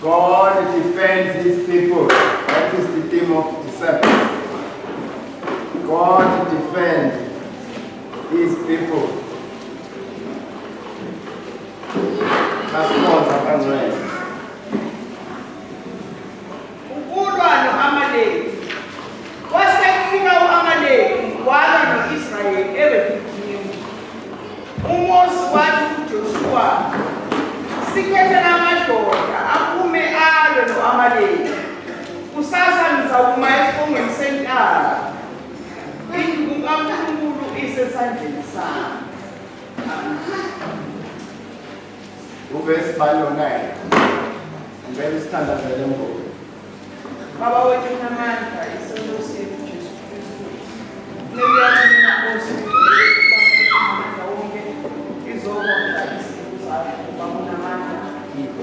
God defends his people. That is the theme of the service. God defends his people. That's what I'm right. Ukulwa no-Amaleki. Kwasekufika u-Amaleki walwa no-Israyeli ebefithiwe. UMose wathi kuJoshua, sikhethe amadoda aphume alwe no-Amaleki. Kusasa ngizakuma esikhongweni sentaba. Induku kaNkulunkulu isesandleni sami. Verse 9. And then stand up and then go. Baba wethu unamandla isono sethu Jesu Kristu. Neliyathi Nkosi amandla wonke izobonga izinto zakho kuba unamandla.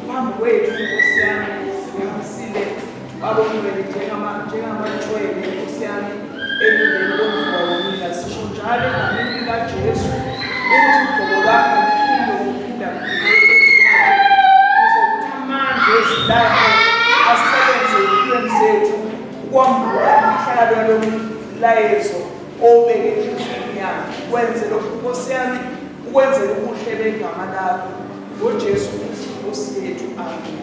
Phambi kwethu Nkosi yami sibambisile babongcwele njengamachwele Nkosi yami elindele komvumo wina sisho njalo egameni likaJesu ukuthi ugqobo lwakho luphinde ukuphinda Zidakho asebenze empilweni zethu ukwambula umhlaba lomlayezo obeke enhliziyweni yami wenze lokhu Nkosi yami ukwenzela ubuhle begama lakho ngoJesu Kristu Nkosi yethu amen.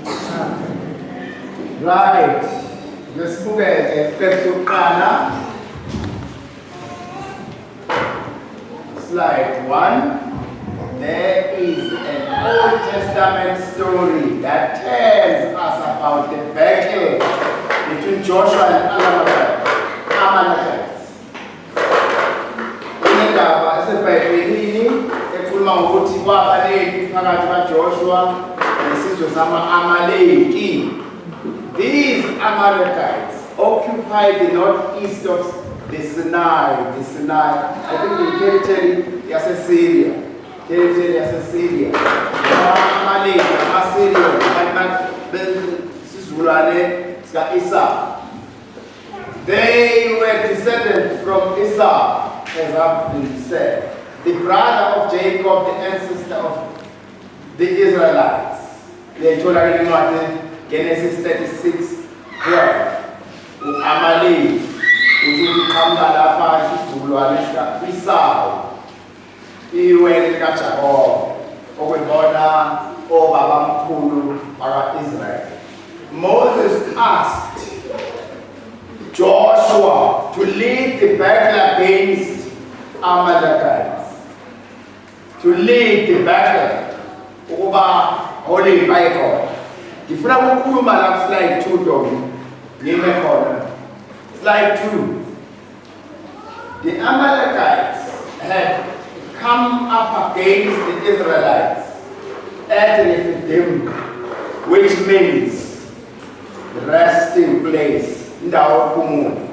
Right. Lesibukeke step yokuqala. Slide 1. There is an Old Testament story that tells us about the battle between Joshua and Amalekites. Indaba eseBhayibhelini ekhuluma ngokuthi kwabaleki phakathi kaJoshua nesizwe sama-Amaleki. These Amalekites occupied the northeast of the Sinai. I think the territory is Syria. Territory as Syria. Amaleki, Esau. They were descended from Esau, as I've been said, the brother of Jacob, the ancestor of the Israelites. They told us Genesis 36:12. Amaleki, which will come to Esau. Iwe likaJakobe okwebona obabamkhulu baka-Israel. Moses asked Joshua to lead the battle against Amalekites. To lead the battle. Ukuba holy Bible. Ngifuna ukukhuluma la slide 2 domi. Nime khona. Slide 2. The Amalekites had come up against the Israelites at Rephidim, which means resting place. Ndawo kumu.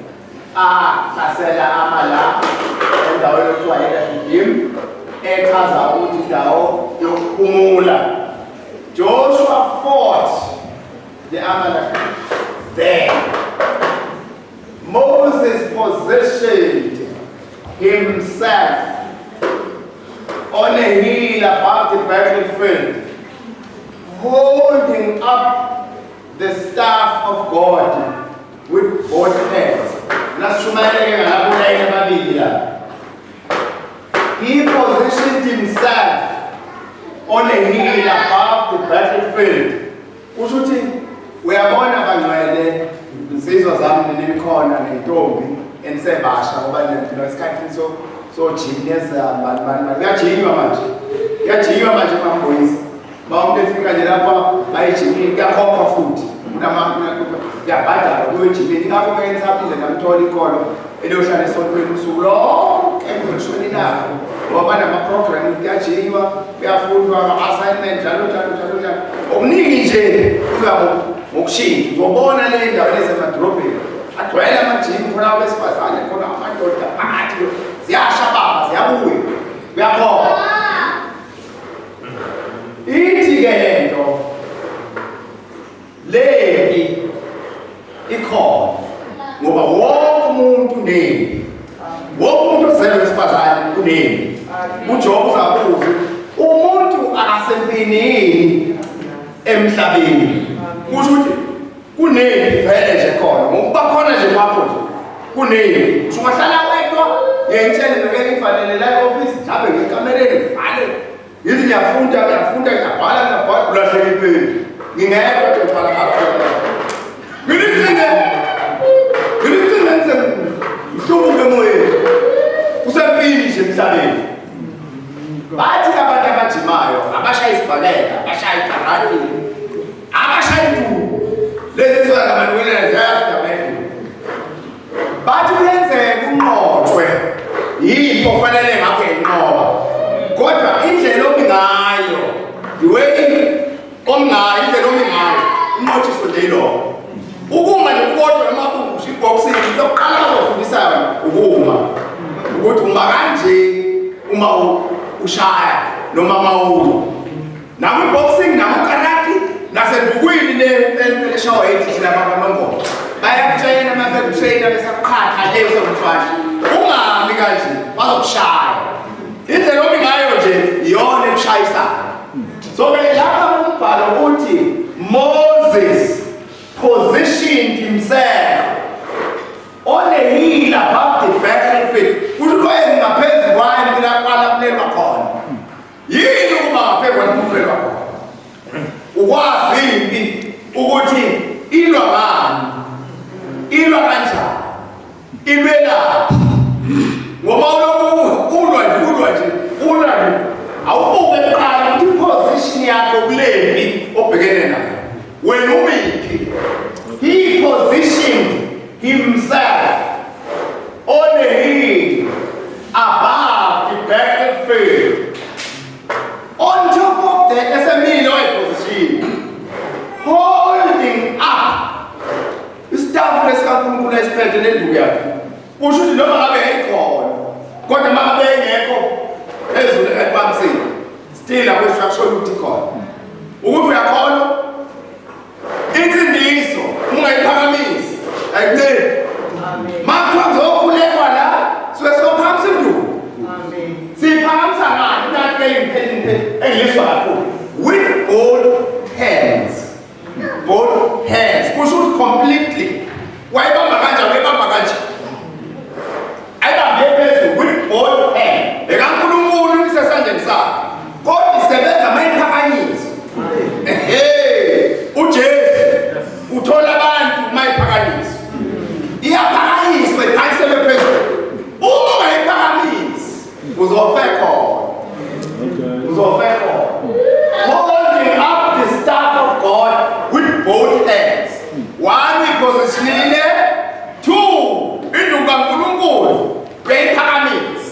Kasela amala. Ndawo yokuthiwa Rephidim. Echaza ukuthi ndawo yokuphumula. Joshua fought the Amalekites there. Moses positioned himself on a hill above the battlefield, holding up the staff of God with both hands. He positioned himself on a hill above the battlefield. Ushuthi uyabona bangcwele insizwa zami nenikhona nentombi enisebasha ngoba nesikhathini so genius kuyajinywa manje mamboyisi bawumuntu efika nje lapha bayijimini kuyakhokha futhi kuyabhadala kuyojimini ngakho kuyenzapile namthola ikolo eliyohlala esontweni usuku lonke emshweni nakho ngoba nama-program kuyajinywa kuyafundwa ama-assignment njalo okuningi nje kuza ngokushintsha uzobona le ndawo esemadrobheni agcwele amajimu khona abesifazane khona amadoda phakathi ziyasha baba ziyabuya kuyakhokha ithi-ke lento leyi ikhona ngoba wonke umuntu uneni wonke umuntu ozelwe wesifazane uneni uJobe uzabuza umuntu akasempini emhlabeni kusho ukuthi kunempi vele nje khona ngokuba khona nje kwakho nje kunempi ungahlala wedwa yentshele ngeke ifanele la office mhlawumbe ngekamereni vale yithi ngiyafunda ngiyabhala ulahleke impela ngingekho ngicala kakhulu ngilithenge nje mhlobo emoyeni usempini nje emhlabeni bathi abantu abajimayo abashaya isibhaleka abashaya ikarati abashaya induku lezi zona ngamanwelana ziyafunda bathi kuyenzeka unqothwe yinto kufanele ngakho inqoba kodwa indlela omingayo indlela omingayo unqothiswe nje yilokho ukuma nje kodwa emabungusha iboxing into yokuqala azofundisayo ukuma ukuthi uma kanje uma ushaya noma mawulu nakwi-boxing nakukarati nasendukwini leshawa ethi thina babanongomo bayakutshena mabekushayina besakuqhatha leyo somfana ungami kanje bazokushaya indlela omingayo nje iyona ekushayisayo so-ke lapha umbhalo uthi Moses positioned himself on a hill above the battlefield ukuthi kwena ngaphezu kwani kwala kulelwa khona yini ukuba ngaphezu kwani kulelwa khona ukwazi impi ukuthi ilwa ngani ilwa kanjani ibelaphi ngoba ulwa nje awubuke eqala ukuthi iposition yakho kulempi obhekene nayo wena umiphi he positioned himself on a hill above the battlefield. On top of that, there's a military position, holding up the stuff that's coming to expect in the world. We should know how to call. Got the mother echo. That's what I'm saying. Still, I wish I should look call. Who we are called? It's in this. Who are paramis? Like that. Mark was all so it's what comes to do. See, palms are not getting with both hands. Both hands. Push it completely. Why don't I with both hands. The Rampulu is a sentence. God is the better man Paganese. Hey, Uches, Utolaban to my Paganese. Paganese with I said the president. Oh, my Paganese was all fair call. Was all fair call. Holding up the staff of God with both hands. One with positioning there, two into Gangulungu, great Paganese.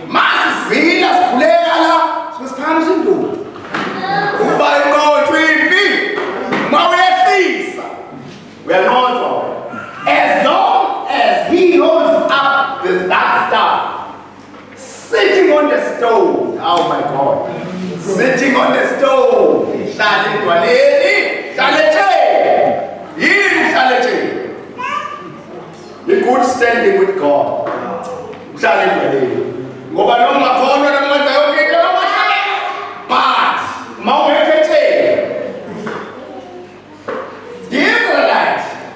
Mas Zilas Kulegala, so comes into. By God, 3B. We are not as long as he holds up that staff, sitting on the stone. Oh my God. Sitting on the stone. The good standing with God.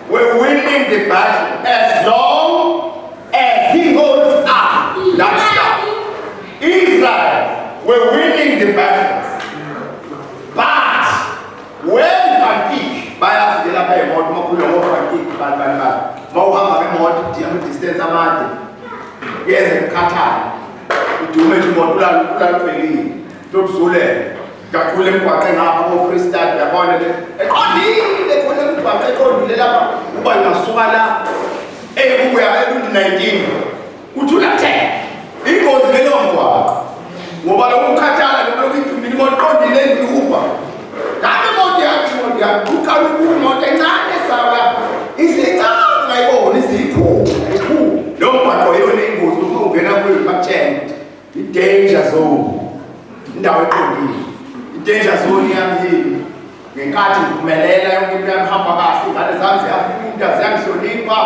We're winning the battle as long as he holds up that staff. Israel, we're winning the battle. But when fatigue, by us, the other fatigue, distance amount. Yes, and Qatar. Do make more don't so Kakulem Quaken Apple freestyle, the one they couldn't but Swala, we are 19. Would you not take? It goes the long one. Qatar, and looking to minimum delay to Hooper. That's the actual, who can do more than that? Is it like, oh, this is cool? Don't want for your name goes to move, and I will not change. The danger zone. Now it will be. Danger zone here. Ngekati kumelela yonke into yahamba kahle ngane zami ziyafunda ziyangishonipha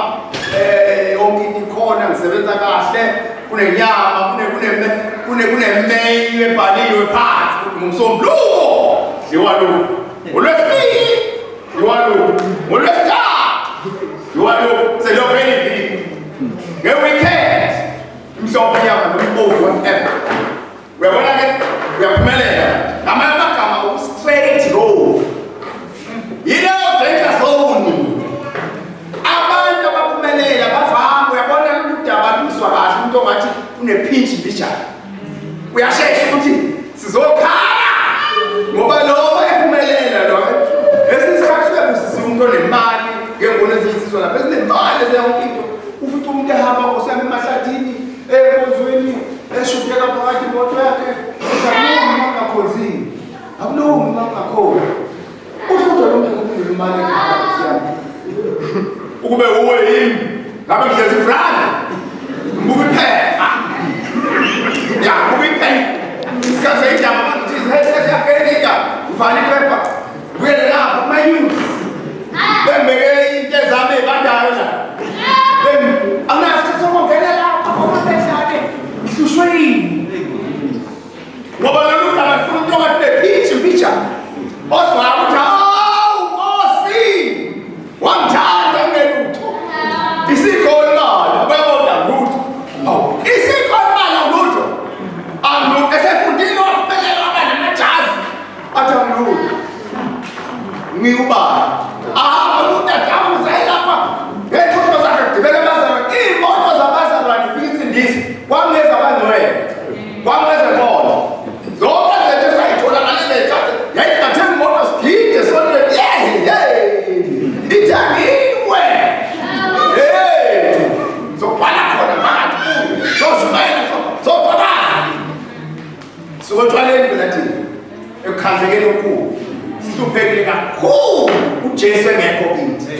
yonke ikhona ngisebenza kahle kunenyama kunemenu ebhaliwe phansi ukuthi ngumsombuluko liwalo ulwesibili liwalo You want to say no anything. Get weekend. You saw me up and we whatever. We're going to get I'm straight road. You know, take us home. Abantu abaphumelela bavama uyabona ukuthi abaliswa kahle umuntu ongathi unepinch picture. Uyashesha ukuthi sizokhala ngoba lo ephumelela lo esisikhathi sokusisiza umuntu onemali ngengone ezisizwa lapha ezinemali eziyonke into ufuthi umuntu ehamba ngosami emahlathini ekonzweni eshukela phakathi imoto yakhe uzakulo ngakhonzini akulo ngakhona uthi lo muntu unemali yakhe ukube uwe yini ngabe ngihlezi frana mbuke phela ya mbuke phela isikhathi ejama manje izihetse yakhe ufani phepha uyele lapha mayuni bembeke into ezame bandayo la angasikhathi sokungena lapha ngokupheshane ihlushwe yini ngoba lo muntu abafuna into ngathi nepicture oswa ukuthi Nkosi wamthanda ngelutho isikhona imali abayabona lutho isikhona imali lutho angu esefundile waphelela abana namajazi athi amlutho ngiyuba umuntu adamu zayilapha ngethuto zakhe dibele bazalwane iy'moto zabazalwane ifika kwangeza abangcwele kwangeza bona zonke zethu esayithola ngalezey'khathi yayingathenga imoto sigide sonke ithangiwe zobhala khona phakathi zozumayela zofabazi sikotshwaleni belathini ekukhandlekeni okukhulu sihluphekile kakhulu uJesu engekho kithi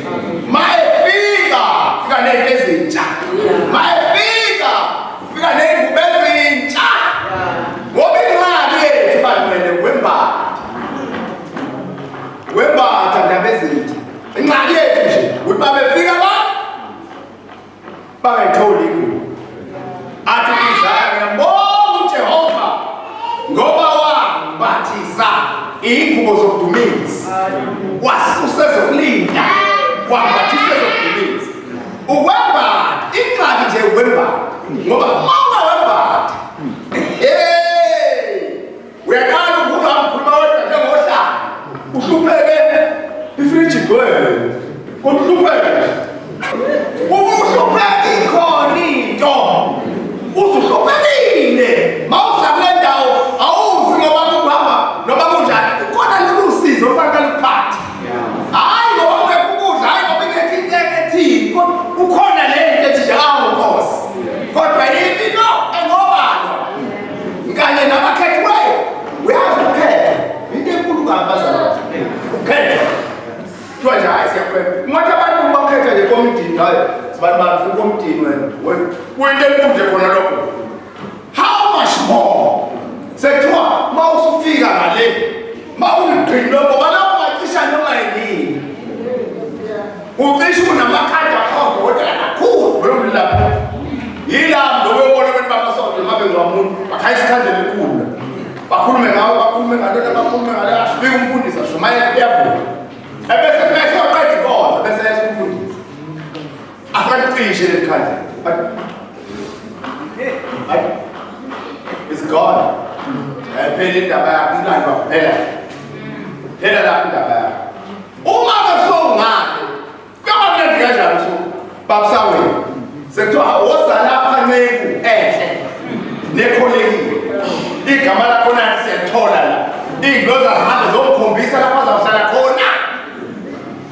mayefika fika nento ezintsha mayefika fika ney'ngubo ezintsha ngoba ingxaki yethu bantwene wembatha ndaba ezintsha ingxaki yethu nje ukuthi babefika bangayitholi inkulu athi Isaya ngiyambonga uJehova ngoba wambathisa iy'ngubo zokudumisa wasusa ezokulinda wambathisa ezokudumisa ukwembatha ingxaki nje ukwembatha ngoba uma ungawembatha uyaqala ukukhuluma wedwa njengohlala uhlupheke ifriji igcwele kodwa uhlupheke uhlupheke ikhona into uzuhluphekile ma usakule ndawo awuzi ngoba kuhamba noba kunjani ukhona lolu sizo olufanele luphathe hayi ngoba ungekho ukudla hayi ngoba ingekho into ethini ukhona le nto ethi nje Nkosi kodwa yini no engobalo kanye nabakhethiweyo uyazi ukhetha into enkulu kabazalwane ukhetha kuthiwa nje hayi siyakhwela ngoba abantu bakhetha nje komidini hayi sibantu bafuna komidini wena kuyinto enkulu nje khona lokho how much more sekuthiwa ma usufika ngale ma uligcini lokho balapho bacisha noma yini ucisha unamakhadi akhokodela kakhulu lo lapho yilapho lokubona abantu bamasonto mabenziwa umuntu bakhaya isikhandlela elikhulu bakhulume ngawo bakhulume ngalo bakhulume ngalo asifike umfundisi ashumayela kuyavuma ebese bese uqeda ikonzo bese yesa umfundisi afakacishe lekhandlela it's gone phela indaba yakho umlando waphela phela lapho indaba yakho uma besongane kuyamnandi kanjani so babusawena sekuthiwa wosalapha nceku enhle nekholekile igama lakho nathi siyalithola la iy'ngloza zihambe zomkhombisa lapho azawuhlala khona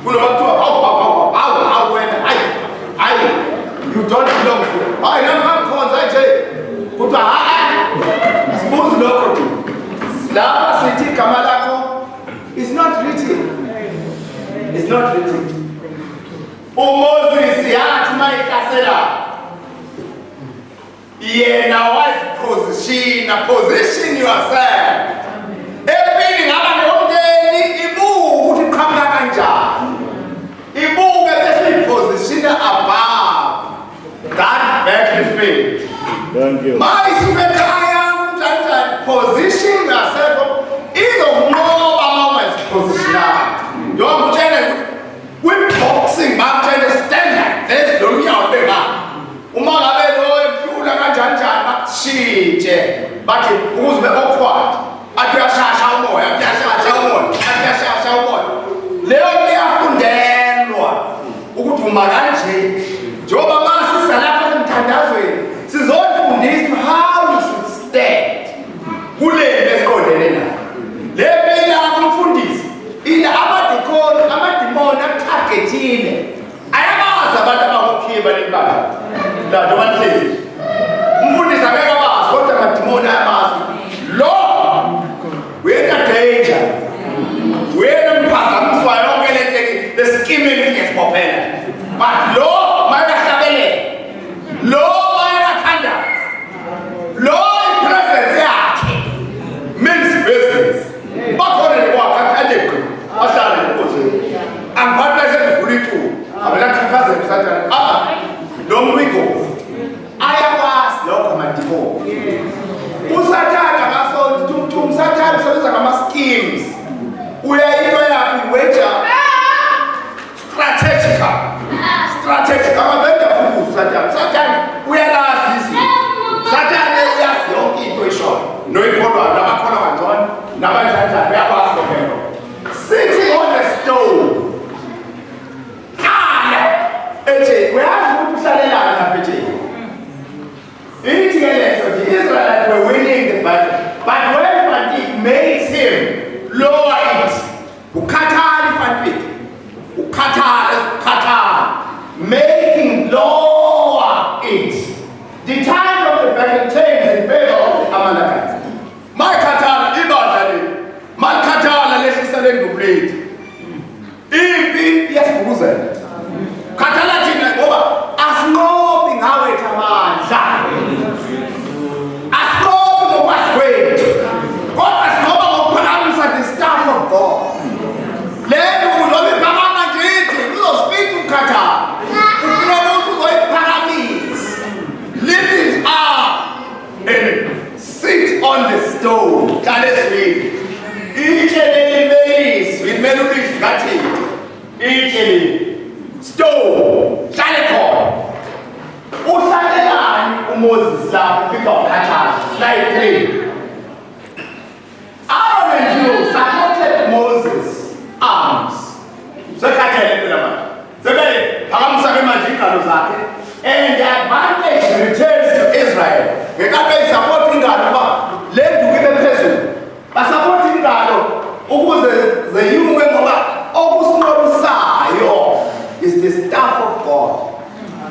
kunoba kuthiwa hawu wena hayi you don't belong to hayi namkhonza nje kuthiwa asibuzi lokho tu lapha sithi igama lakho is not written. uMoses yathi mayihlasela yena position yourself empini ngaba nomndeni ibuke ukuthi iqhamuka kanjani ibuke bese ipositiona above that battlefield. Thank you. Mayisuke ekhaya kanjani position yourself izokunqoba uma ungazipositiona yonke utshele ethile ayabazi abantu abangokhiba lempala la noma nihlezi umfundisi abekabazi kodwa amadimoni ayabazi lo wena danger wena mphazamiswa yonke lento the scheming ngesibophela but lo makahlabele lo makathanda lo presence yakhe means business bakhona kwakhe adeqo ahlale inkosi angiphatha sezivulithu abela khakhaze kusathana lo mwiko ayakwazi lokho amadimoni usathana ngaso tumtum sathana usebenza ngama schemes uyayinto yakhe weja strategic abavenda futhi sathana uyalazi izinto sathana uyazi yonke into eshona noyikholwa nabakholwa kangcono nabanjani bayakwazi lokho sitting on the stone ethi uyazi ukuthi uhlalelana naphethe ithi ke leso the Israelites were winning the battle but when fatigue makes him lower it ukhathala ifantike ukhathala making lower it the time of the battle turns in favor of the Amalekites makhathala ibandla le makhathala lesisele ngubuleti impi yasibukuzela khathala thina ngoba asinqobi ngawe thamandla asinqobi ngokwazi kwethu kodwa sinqoba ngokuphakamisa the staff of God lento uzobe phakama nje uzospeak ukhathala ufuna ukuthi uzoyiphakamisa lift it up and sit on the stone kaleswini itshelelelisi imelulisi ngathini itshelele stone hlale khona uhlalelani uMoses lapho ufika ukhathala slide 3 Aaron and you supported Moses arms sekhathele phela manje sebe phakamisa ke manje ingalo zakhe and the advantage returns to Israel ngekabe support ingalo ba le nduku ibe phezulu ba support ingalo ukuze zeyume ngoba okusinqobisayo is the staff of God.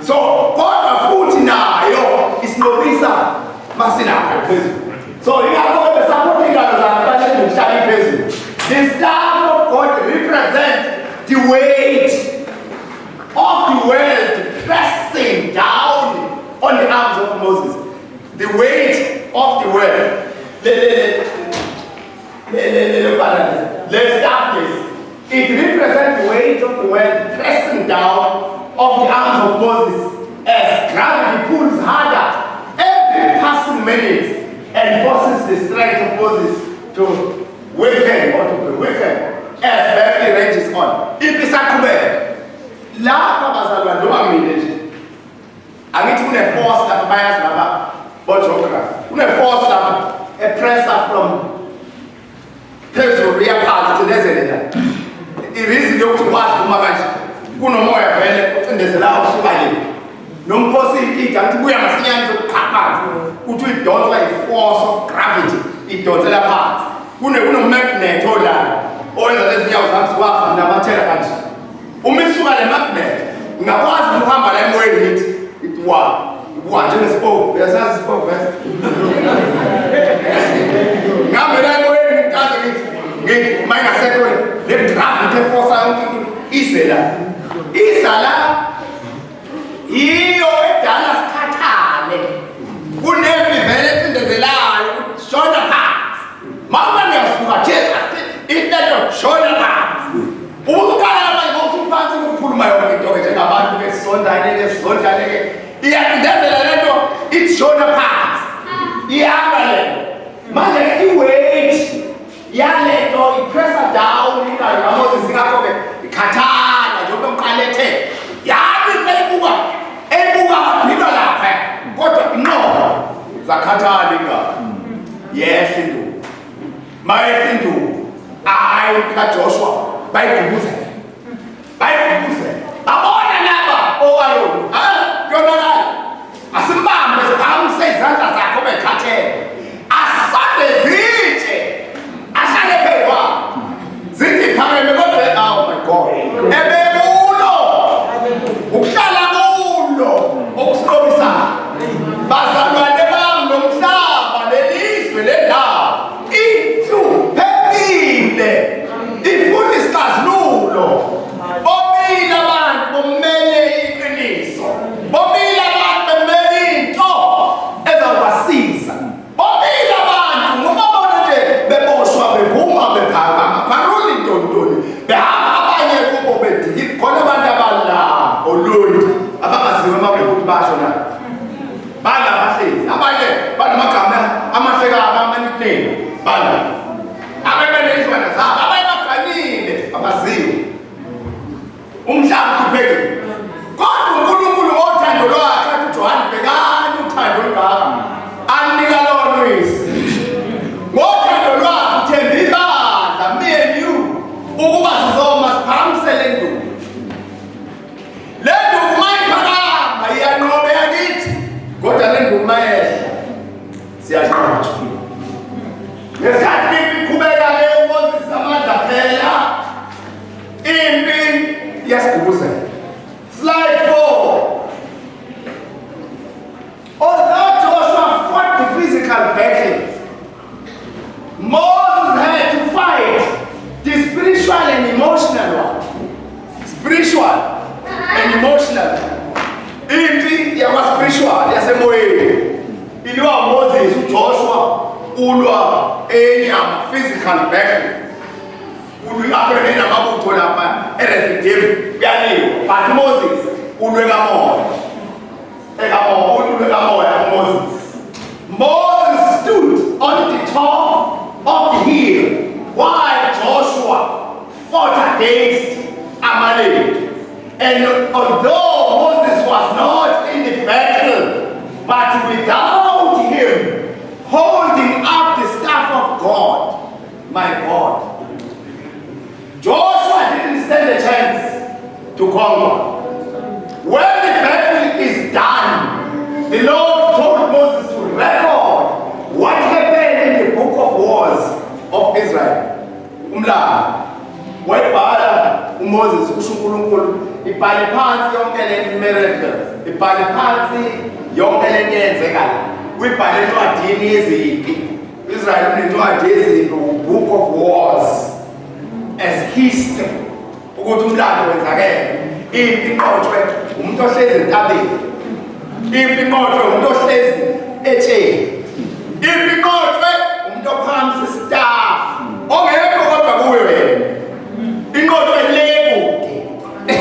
So kodwa futhi nayo isinqobisa masilapha phezulu. So ingakho the supporting ingalo zakhe ukuhlala phezulu. The staff of God represent the weight of the world pressing down on the arms of Moses. The weight of the world. The staffness. It represents the weight of the world pressing down of the arms of Moses as gravity pulls harder every passing minute and forces the strength of Moses to weaken or to be weakened as battle rages on. Ipisakubele lapha bazalwane noma mina nje angithi kune force lapha bayazi lapha geography kune force lapha a pressure from phezulu rear part to lezelela ireason yokuthi kwazi uma kanje kunomoya vele ucindezela usuka le nomphosi ithi athi buya masinyane sokukhapha uthi idonsa i-force of gravity idonsela phansi kunomagnet olala owenza lezinyawo zami ziwafa namathela kanje uma isuka le magnet ngakwazi ukuhamba la emoyeni ngithi wa njengespoke uyasazi spoke vest ngambe la emoyeni ngikaze ngithi mayingasekho le gravity force yonke isala iyo edala sikhathale kunempi vele ecindezelayo shona phansi mama ngiyasuka thesa into shona phansi ukukhala manje ngokuphansi ukukhuluma yonke into njengabantu besondane iyacindezela lento ithi shona phansi ihamba le manje iweight yalento ipressure down ingalo kaMoses ngakho-ke ikhathala njengoba mqalethe yabi ebuka baphila lapha kodwa inqobo zakhathala ingalo yehla induku mayehla induku hayi kaJoshua bayigubuzela babona laba owayoni yonakala asimbambe siphakamisa izandla zakho bekhathele asabe zitshe ahlale phezu kwabo zithi phakeme kodwa oh my God ebebula basho na. Bala bahlezi. Abanye banamagama amahleka ama-nickname. Bala. Abanye nezwana zabo, abanye baganile abaziwe. Umhlaba upheke. Kodwa uNkulunkulu ngothando lwakhe athi uJohane bhekani uthando olungaka. Anika lona uyise. Ngothando lwakhe uthemba ibandla me and you ukuba sizoma siphakamisele nduku. Le nduku mayiphakama iyanqoba yakithi. Kodwa le nduku mayehla siyashontsha. Ngesikhathi iqhubeka ke uMoses amandla phela. Impi yasigubuzela. Slide 4. Although Joshua fought the physical battles, Moses had to fight the spiritual and emotional one. Spiritual and emotional. Impi yakwa spiritual yasemoyeni. Iliwa Moses uJoshua ulwa enyama physical battle. Ulwakhe namabutho lapha eRefidim kuyaliwa. But Moses ulwe kamoya. Moses. Moses stood on the top of the hill while Joshua fought against Amalek. And although Moses was not in the battle, but without him holding up the staff of God, my God, Joshua didn't stand a chance to conquer. When the battle is done, the Lord told Moses to record what happened in the book of wars of Israel. Wayibhala uMoses kusho uNkulunkulu ibhale phansi yonke le miracle, ibhale phansi yonke le nto yenzekala. Uyibhale encwadini yezimpi. Israel unencwadi yezimpi, book of wars as history. Ukuthi umlando wenzakele. Impi iqothwe umuntu ohlezi entabeni. Impi iqothwe umuntu ohlezi etsheni. Impi iqothwe umuntu ophamisa istaff. Ongekho kodwa kuwe wena. Inqothwe le kude.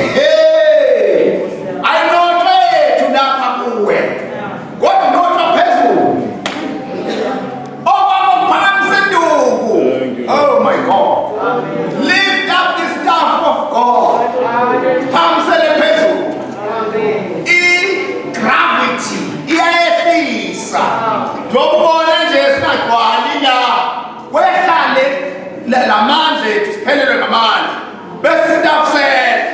Ayinqothwe ethu lapha kuwe. Kodwa inqothwa phezulu. Obaphakamisa induku. Oh my God. Lift up the staff of God. Phamsele phezulu. I-gravity iyayehlisa. Njobona nje singagcwali la. Wehlale lamandla ethu siphelelwe ngamandla. Bese staff sehla.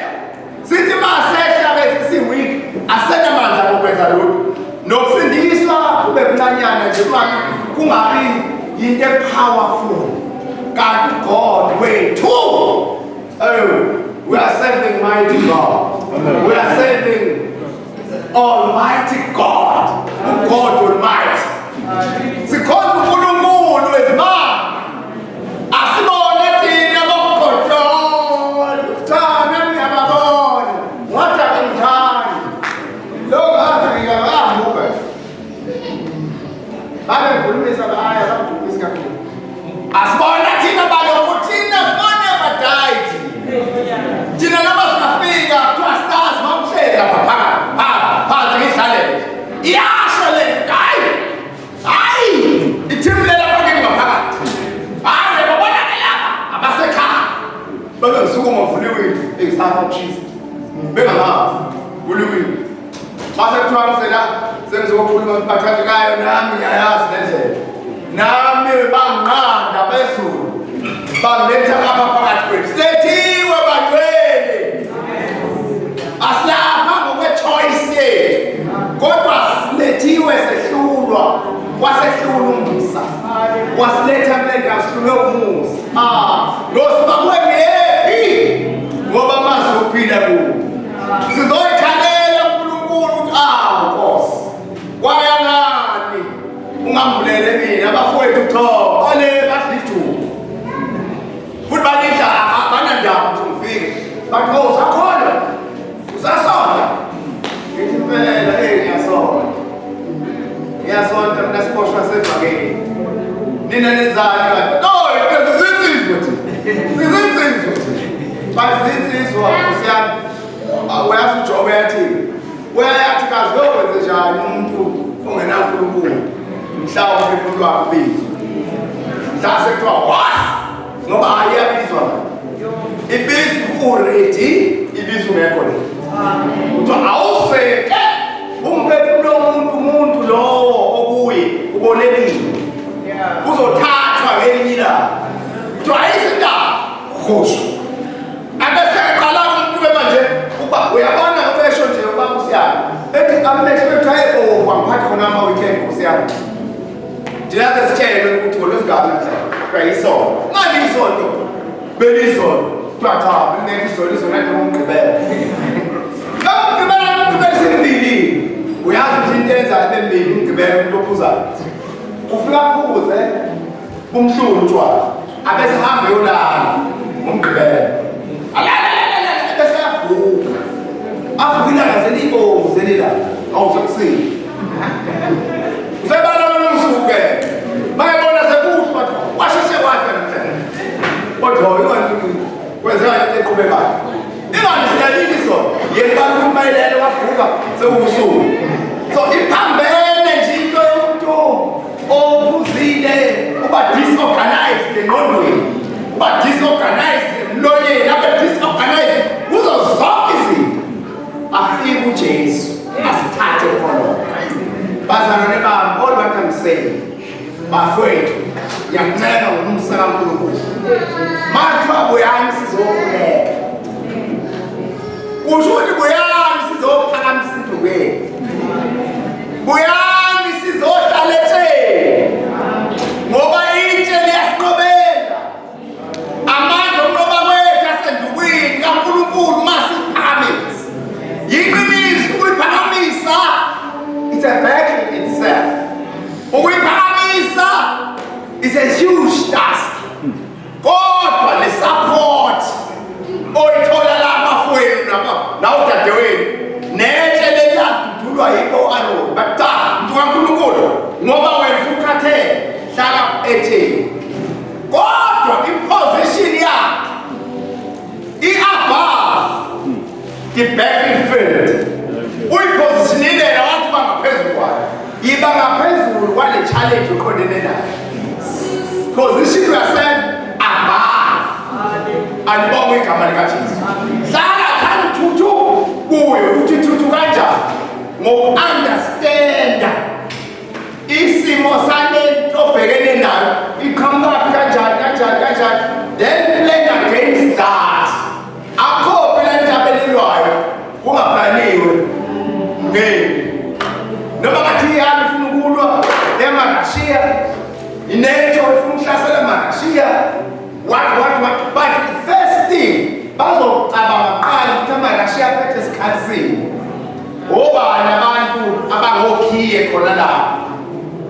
Sithi masehla bese siweak asenamandla okwenza lokho. Nokusindiswa kube kuncanyana nje kungabi into powerful. God, God, wait. Oh, we are serving mighty God. We are serving Almighty God. God Almighty. Sikhonza uNkulunkulu wezimanga. Asibone thina bokucontrol. Thana ngiyababona. What angithandi. Lokho afika bahambuka. Babe ngikhulumisa aya bakhulumisa kakhulu. Asibona thina balokhu thina never died. Thina noma singafika kuthiwa stars mawuhlela phakathi phansi ngihlalele. Iyasho le hayi ithimule lapha ke ngaphakathi. Hayi babona ke lapha abasekhaya. Bake ngisukumo vuliwe example of Jesus. Bengamazi vuliwe. Mase kuthiwa msela sengizokhuluma bathathekayo nami ngiyayazi lendlela. Nami banqanda bezulu. Bangiletha lapha phakathi kwethu. Sethiwe bantwele. Asilapha ngokwe-choice yethu. Kodwa silethiwe sehlulwa. Wasehlula umusa. Wasiletha mlenga sihlulwe umusa. Losiba kwengephi. Ngoba mazi uphila kuwo. Sizoyikhalela uNkulunkulu Nkosi. Kwayangani. Ungambulele mina abafowethu Thoko. Ole bahlithu. Futhi balidla abanandaba ukuthi ngifike. Bathi usakhona. Usasonda. Ngithi impela ngiyasonda. Ngiyasonda mina siboshwa sevangeli. Nina nenzani kanti? No, sizinsizwa thina. Sizinsizwa thina. Basizinsizwa Nkosi yami. Uyazi uJobe yathini? uyayathi kazi lokwenze njani umuntu ongenankulunkulu mhlawumbe umuntu wakubizwa mhlawumbe sekuthiwa wasi ngoba hayi iyabizwa ibizwa already ibizwa ungekho le kuthiwa awuseke umphefumulo umuntu lowo okuye ubonelile uzothathwa ngelinye ilanga kuthiwa ayizindaba hosho abeseqala umuntu manje ukuba uyabona ubesho nje ubaba usiyami ethi amehlo bethaye kwangiphathi khona ama-weekend kusiyami ndingaze sitshele ukuthi ngolwezigaba kuyayisona ngani isonto belizona kuthiwa cha benekizona izona nje ngomgqibela umgqibela sembili uyazi ukuthi into enzayo bembili umgqibela umuntu ophuzayo ufika aphuze kumhlungu utshwala abesehambe yolala ngomgqibela bese avuka ilanga selibomvu selilanga awusekusini usebala nomsuke bayabona sekuhle washeshe wakhe namhlanje kodwa kwenzeka into eqhubekayo ingani siyalini sona yena bakumayelele wavuka sekubusuku so iphambene nje into yomuntu ophuzile uba disorganized engqondweni uba disorganized emlonyeni abe disorganized kuzo zonke izinto afike uJesu asithathe khona bazalwane bami all what I'm saying bafowethu ngiyakuncela ngomsa kaNkulunkulu manje abuyani sizokhuleka kusho ukuthi buyani sizophakamisa indubeni buyani sizohlala etheni ngoba itshe liyasinqobela amandla onqoba kwethu asendukwini kaNkulunkulu masiphakamisa yiqiniso ukuyiphakamisa it's a battle itself ukuyiphakamisa is a huge task kodwa le support oyithola lapha fowenu nawudadewenu netshe leliyadudulwa yibo Aroni bathi mntu kaNkulunkulu ngoba wena usukhathele hlala etheni kodwa iposition yakhe i-above the battlefield uyipositionile nabantu bangaphezulu kwayo yiba ngaphezulu kwale challenge uqondene nayo position yourself above alibonge igama likaJesu hlala khani thuthu kuyo ukuthi thuthu kanjani ngoku-understanda isimo salento obhekene nayo iqhamuka kanjani then plan against that akho phela ntabelelwayo kungaplaniwe noma ngathi ihamba ifuna ukulwa emarashiya ineto ifuna ukuhlasela emarashiya what but the first thing bazocabanga qala ukuthi amarashiya aphethe esikhathini obani abantu abangokhiye khona lapho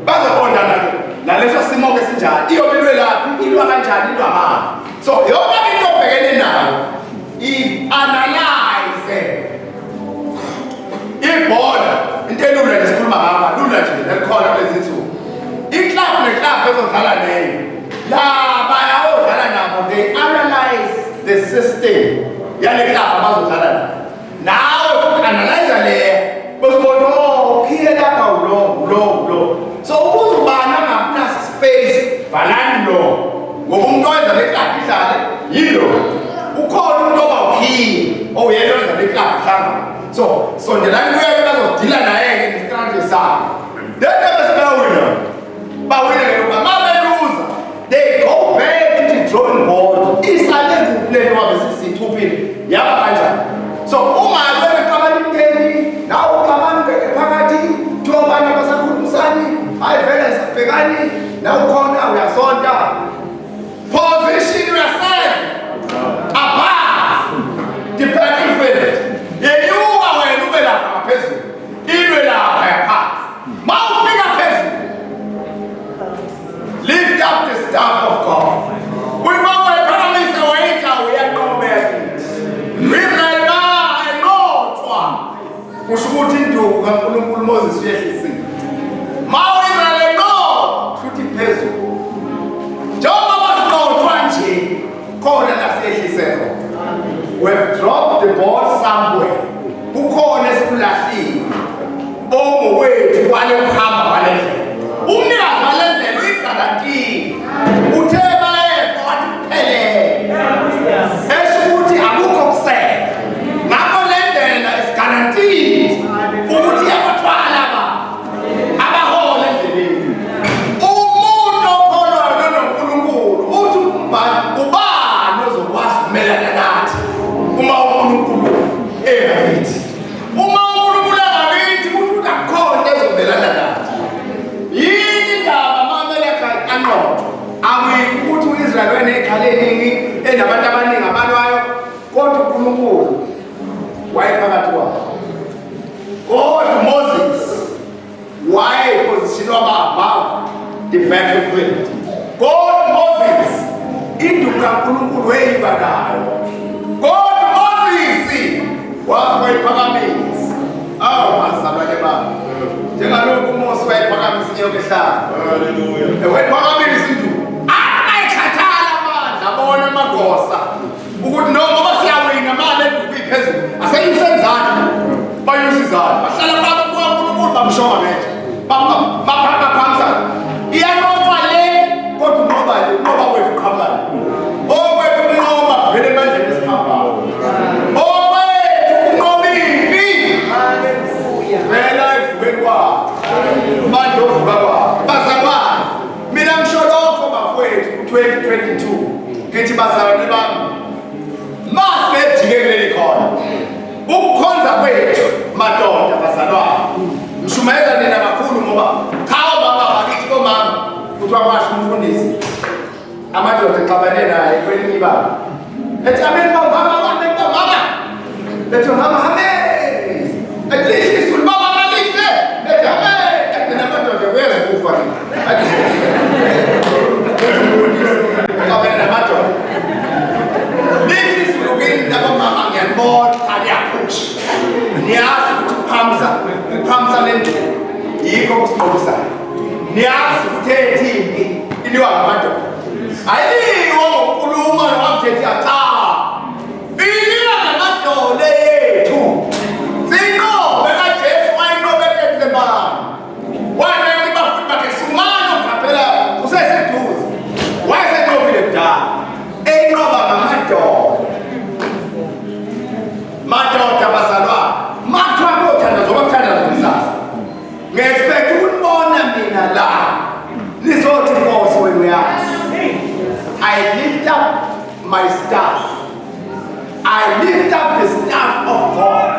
bazoqondana naleso simo ke sinjani iyobelwe laphi ilwa kanjani ilwa ngani so yonke into obhekene nayo i-analyze ibhola into elula nje sikhuluma ngapha lula nje elikhona kulezi nsuku iklabhu neklabhu ezodlala leyo la bayawodlala nabo they analyze the system yale klabhu abazodlala nayo nawe futhi analyze leyo bezibona ukhiye lapha ulo so ukuze ubani angamnasi space valani lo ngoba umuntu owenza le klabhu idlale yilo ukhona umuntu oba ukhiye oyena owenza le klabhu hlanga so sondelani kuye bazodila naye-ke ngesikhathi sakhe then bawina ngoba mabeluza they go back to the drawing board isale kupleni wabe sisithuphile yaba kanjani so uma wena qabana imkeni nawe uqabana ungene phakathi thobana basakhulumisani hayi vele sibhekani nawe ukhona uyasonta position yourself above the battlefield yenyuka wena ube lapha ngaphezulu ilwe lapha yaphansi ma ufika phezulu lift up the staff of God uma wephakamisa wayita uyanqobeka Israel enqothwa kusho ukuthi induku kaNkulunkulu Moses uyehlisile ma uIsrael enqothwa futhi phezulu njengoba basinqothwa nje khona lasehliseko we have dropped the ball somewhere kukhona esikulahlile wale ukuhamba kwale ndlela. Umnikazi wale ndlela uyigarantile. Uthe bayekho wathi kuphelele. Esho ukuthi akukho kusela. Ngakho le ndlela is guaranteed ukuthi yabathwala abahole endleleni. Umuntu okholwayo noNkulunkulu uthi ubani ozokwazi ukumelana nathi uma uNkulunkulu engakithi. Uma uNkulunkulu engakithi umuntu akukhona ezomelana nathi. Yini indaba mameleka anqotho awikho ukuthi uIsrael wenekhale eningi enabantu abaningi abalwayo kodwa uNkulunkulu wayephakathi kwabo. God Moses wayepositionwa above the battlefield. God Moses induka uNkulunkulu weyibanayo. God Moses wayiphakamisa. Mazalwane bami. Njengalokhu uMose wayiphakamisa inyoka ehlala. Hallelujah. Wayiphakamisa induka. Ayikhathala amandla abona amagosa ukuthi noma siyawina manje induka iphezulu. Aseyisenzani? Bayusizana. Bahlala phambi kwaNkulunkulu bamshonga nje. Baphamisa. Iyanqoba le kodwa ngoba wethu uqhamana. Owethu unqoba vele manje esihambayo. Owethu unqobiphi. Haleluya. Vela ivukeni kwakho. Manje ovuka kwakho. Bazalwane. Mina ngisho lokho bafowethu 2022. Ngithi bazalwane bami. Masejike kuleli khona. Ukukhonza kwethu madoda bazalwane. Mshumayeza nina kakhulu ngoba khawo baba bakithi komama kuthi wakwasho umfundisi. Amadoda exabane naye kwelinye ibanga. Ethi amen baba. Ethi mama amen. Ethi isul baba malihle. Ethi amen. Mina madoda wezukufa. Exabane namadoda. Lithi sulukini nabomama ngiyabona ayaphusha. Niyazi ukuthi ukhamsa lento yikho kusibonayo. Niyazi ukuthi ethini iliwa ngamadoda. Ayiwo ngokukhuluma nomthetho cha. Iliwa ngamadoda ethu. Sino beka Jesu wayinqobeke emzembani. Wena nibafuthi bakhe sumano ngaphela useseduze. Wayesenqobile kudala. Enqoba ngamadoda. Madoda bazalwane. Mathwa othanda zokuthanda zomsasa. Ngespect ukubona mina la. Nizothi Nkosi wena uyazi. I lift up my staff. I lift up the staff of God.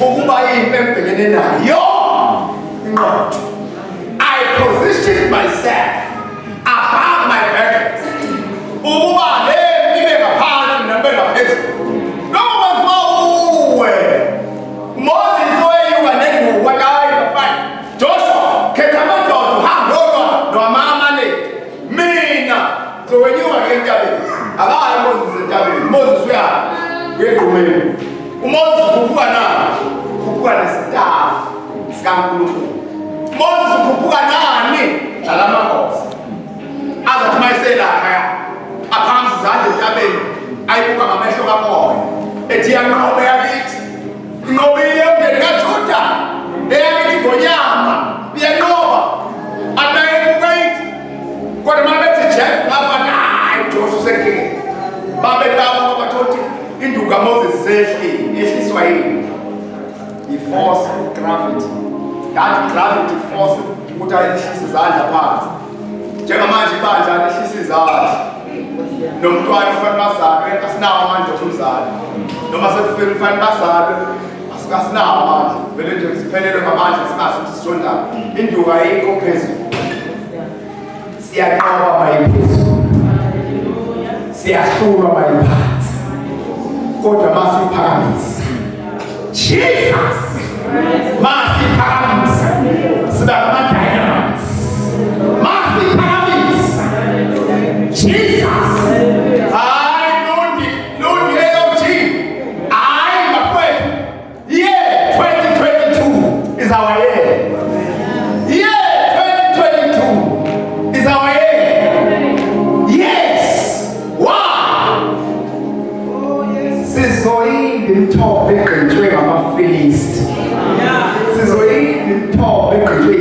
Ukuba impembelene nayo. Not. I position myself above my parents. Ukuba le ibe ngaphansi nambe ngaphezulu. Moses wayuka nengubo akayifana. Joshua kekamadoda hamba no mama le. Mina sowenyuka ngentabeni. Akayi Moses entabeni. Moses uya ngegumeni. uMoses ukhuphuka nani? Ukhuphuka nesitaff sikaNkulunkulu. Moses ukhuphuka nani? Alamagosa. Azathi mayisela khaya. Aphamisa izandla entabeni. Ayibuka ngamehlo kamoya. Ethi yanqobe yakithi. Ngobile umndeni kaJuda eyakithi ngonyama iyanqoba atayibukayithi kodwa mabethi Jack ngapha hayi Joshua senkingeni babetaba babathi induka Moses ehliswa yini i-force gravity. That gravity force ukuthi ayehlisa izandla phansi njengamanje ibandla lehlisa izandla nomntwana ufana bazalwe asinawo amandla okumzala noma sekufika ufana bazalwe asinawo amandla vele nje siphelelwe ngamandla singazi ukuthi sisondana. Induka ayikho phezulu. Siyaqaba mayiphezulu. Siyahlulwa mayiphansi. Kodwa masiphakamisa Jesus masiphakamisa siba ngama-dynamites. Masiphakamisa Jesus. Our year. Yeah, 2022 is our year. Yes. Wow. Oh yes. Sizoyini topic ngitwe ngama-Philist. Sizoyini topic ngitwe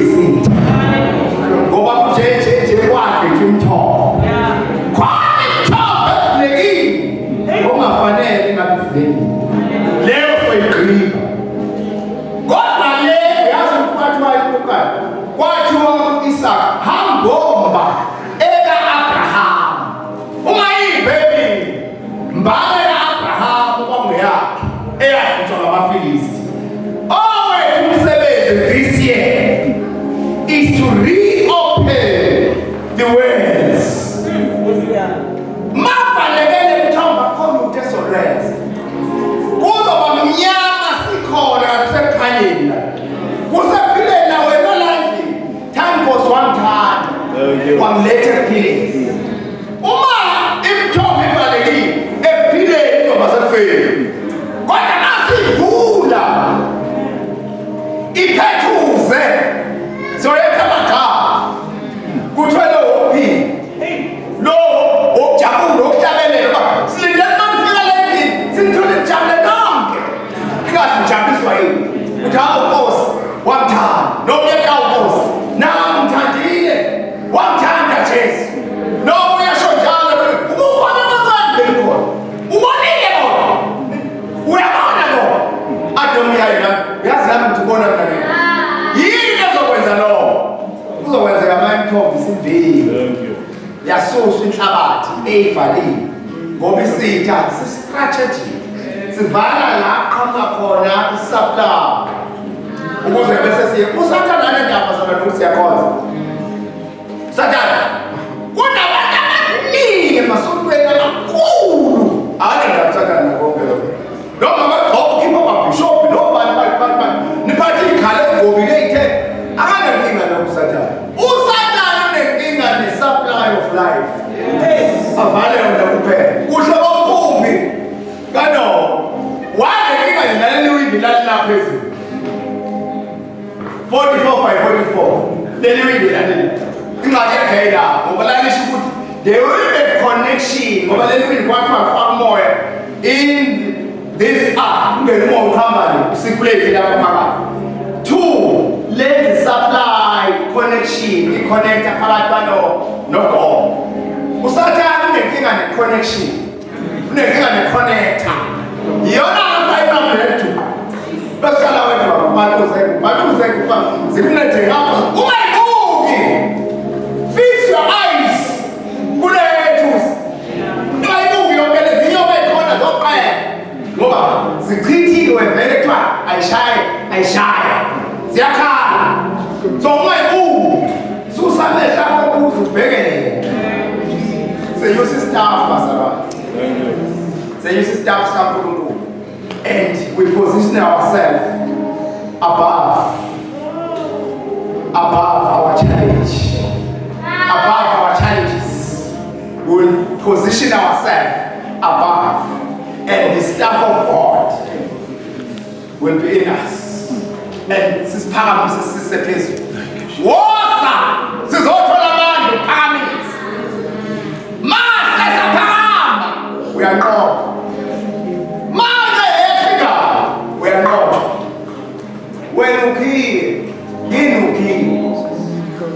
Utawukosi wamthanda nomyeka ukosi namthandile wamthanda Jesu noma uyasho njalo ubona bazande khona ubonile bona uyabona bona adomiyayina yazi nami ngibona mntana yini ezokwenza lo kuzokwenzeka amantombi simveli yasuswa inhlabathi eyivalile ngoba isitha si-strategy sivala la qhamuka khona isapla ukuze bese siye usathana nendaba zona nokusiyakhonza sathana kunabantu abaningi emasontweni amakhulu akanendaba sathana konke lokho noma bagqoka ukhipha kwabhishophi nobani niphathe iy'khala egobile ey'the akanenkinga nokusathana usathana unenkinga ne-supply of life avale yona kuphela kusho komkhumbi kano wanenkinga nilaleli windi lalinaphezulu 44/44 leli windi laleli ingxaki ekhayela ngoba lalisho ukuthi there will be connection ngoba leli windi kwathiwa kufaka umoya in this earth ungene umoya ukuhamba ucirculate lapha phakathi 2 let the supply connection i-connecta phakathi kwano noGod usathana unenkinga ne-connection unenkinga ne-connector iyona lapha ibambethu besala wena bathuze zikunethe ngapha ungayibuki fix your eyes kulethusi ungayibuki yonke lezi nyoka ey'khona zoqela ngoba zichithiwe vele kuthiwa ayishaye ziyakhala so ungayibuki susamehla akho ukuze ubhekelele senyusa istaff bazalwane senyusa istaff sikaNkulunkulu and we position ourselves above our challenge, above our challenges. We will position ourselves above, and the staff of God will be in us. And this parameter is the case. Water, this is autonomous parameters. Mass is a param. We are not. We are not. When ukhiye, yini ukhiye?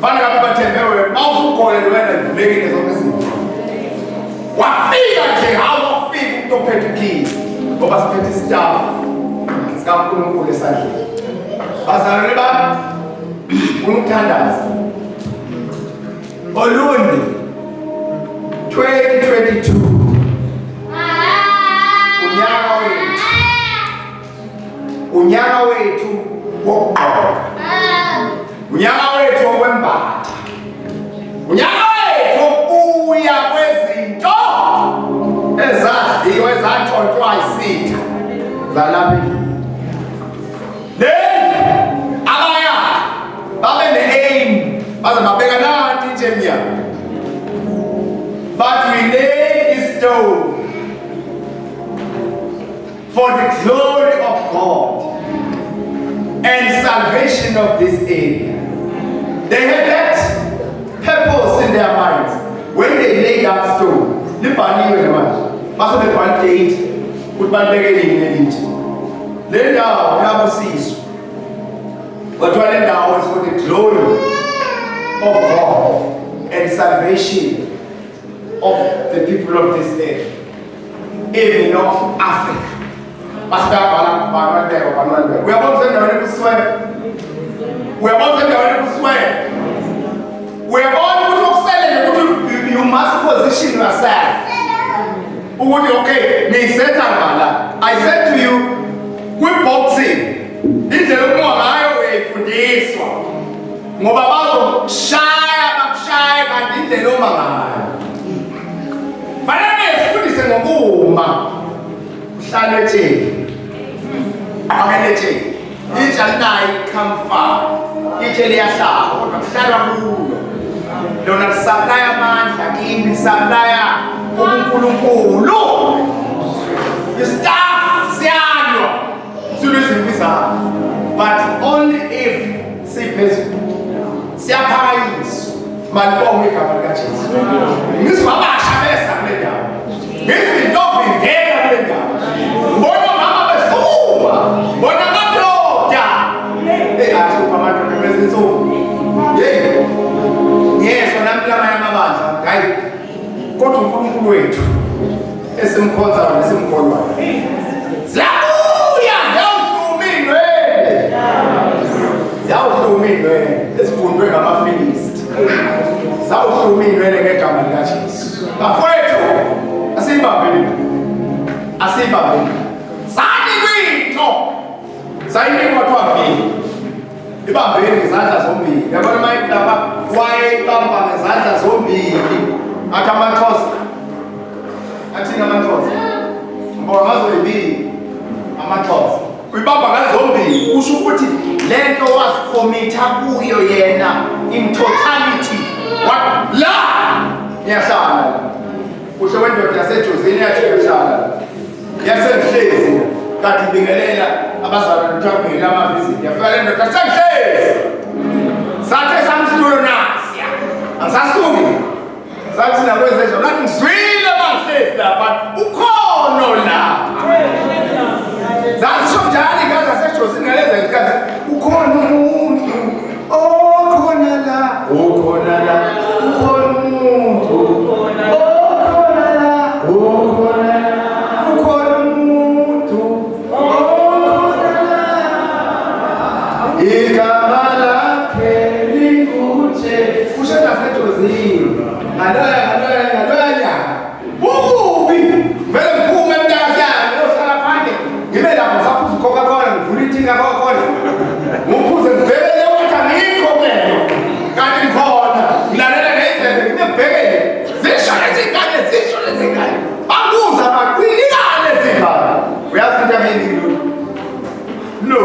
Fana kabathembewe, mawusukole wena ivulekile zonke izinto. Wafika nje awufika umuntu ophethe ukhiye. Ngoba siphethe isitafu sikaNkulunkulu esandleni. Bazalwane bami, unukuthandaza. Olundi 2022. Unyaka wethu wokugqoka unyaka wethu wokwembatha unyaka wethu wokubuya kwezinto ezaziwe zathontshwa isitha zalapha then abaya babe ne-aim baze babeka nanti injemiya but we laid this stone for the glory of God and salvation of this area. They had that purpose in their minds when they laid that stone. Libhaliwe manje. Base bebhala date ukuthi balibekele nelithi. Le ndawo yabusiswa. Kodwa le ndawo is for the glory of God and salvation of the people of this area, even of Africa. Pastor Balan, we are both in the way to swear. We are both in the way to swear. We are all to sell. You must position yourself. Okay, I said to you, we're boxing. This is the way for this one. Mobabazo shy, and in the Loma. Finally, put this in a boom. Sanity. Each and I come far. Each Eliasa, Saramu. Don't supply a man, Hakim, supplier, Kulu. You start Siano. But only if sickness, Siapais, Malbomi Kabagachis. Miss Mama Shabesa, Miss me don't be gay. Bona mama besuma, bona matroja, bafowethu asibambeni sani kwinto sayinikwa kwabili ibambeni ngezandla zombili yabona mayini lapha wayebamba ngezandla zombili athi amaXhosa athina amaXhosa mbona ngazoyibili amaXhosa uyibamba ngazombili kusho ukuthi lento wasifomitha kuyo yena in totality la yahlala kusho wendoda yaseJozini yathi yahlala yasenhlezi kanti ibingelela abazalwane uthakubingela amavizithi yafika le ndoda senhlezi sathe samsitulo nasiya angisasuki sathi nakwezenja nathi ngizwile abangihlezi lapha ukhono lapha zasisho njalo ikazi yaseJozini ngaleza ikazi ukhona umuntu okhona la ukhona umuntu okhona la ukhona umuntu okhona la igama lakhe linguJe kusho naseJozini ngaloya bukubi vele ngiphume emntakazana uyohlala phandle ngibe lapho saphuza uCoca-Cola ngivula ithinga Coca-Cola ngiphuze ngibhekele ukuthi angikho kwento kanti ngikhona ngilalela ngendlela ngibhekele zisho lezi ngane babuza baqinikane zingane uyazi into yamini lo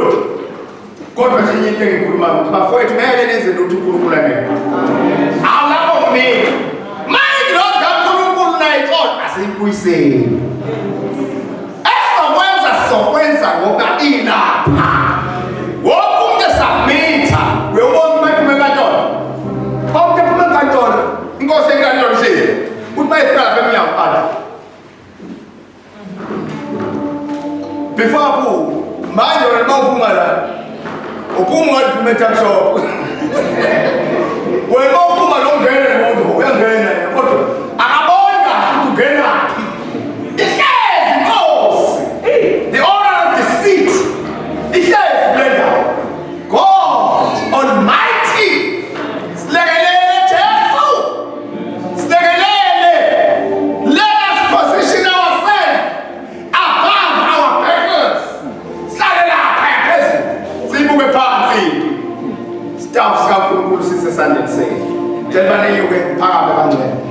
kodwa nje into engikhuluma ukuthi bafowethu ngeke nenze lutho uNkulunkulu angeke awulapho mina manje lo kaNkulunkulu naye kodwa asiyibuyiseni sokwenza ngoba ilapha wonke umuntu esubmitha uyobona uma iphume enkantolo onke iphume enkantolo inkosi enkantolo hlezi uthi mayifika lapha emnyango qala before manje wena uma uphuma la uphuma ngathi uphuma ethamshop wena uphuma lo ngene nomuntu uyangena kodwa akaboni kahle ukuthi ungena Sunday say, tell me you get power.